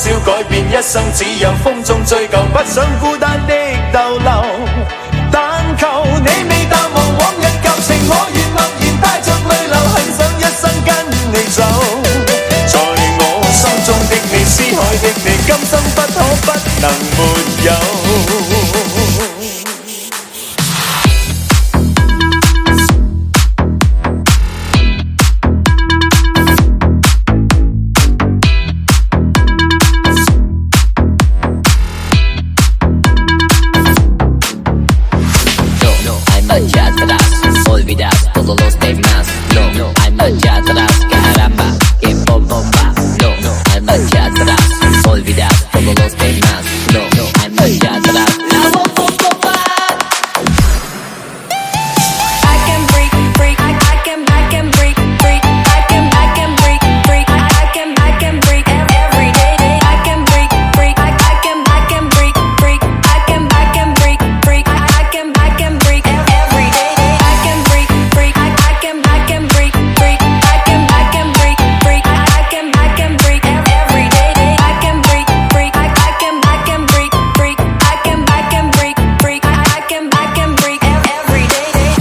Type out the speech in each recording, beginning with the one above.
少改變，一生只有風中追究，不想孤單的逗留。但求你未淡忘往日舊情，我願默然帶着淚流，很想一生跟你走。在我心中的你，思海的你，今生不可不能沒有。Olvidas todos los demás. No, hay marcha atrás, caramba, que bomba. No, hay marcha atrás. Olvidas todos los demás. No, hay marcha atrás. La bomba. I can break, I can break, I can break, I can break every day. I can break, I can break, I can break, I can break every day. I can break, I can break, I can break, I can break every day. I can break, I can break, I can break, I can break every day.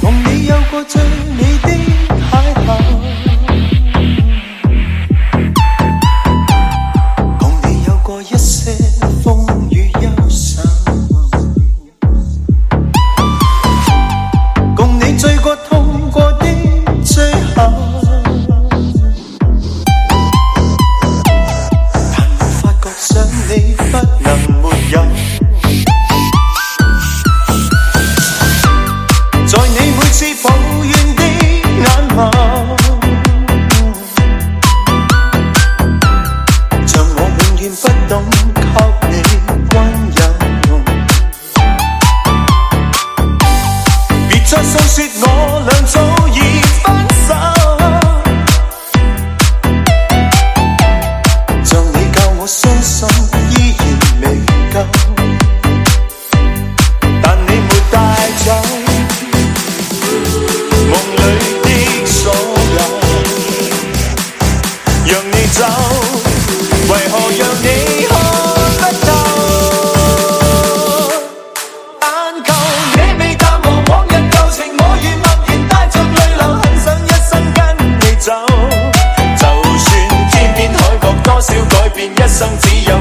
共你有過最美的邂逅，共你有過一些風雨憂愁，共你醉過痛過的最後，但我發覺想你不能沒有。在你每次抱怨的眼眸，像我永遠不懂給你溫柔。別再訴說我倆早已分手，像你教我傷心依然未夠，但你沒帶走夢裏的所有，讓你走，為何讓你看不透？但求你未淡忘往日舊情，我願默然帶着淚流，很想一生跟你走。就算天邊海角多少改變，一生只有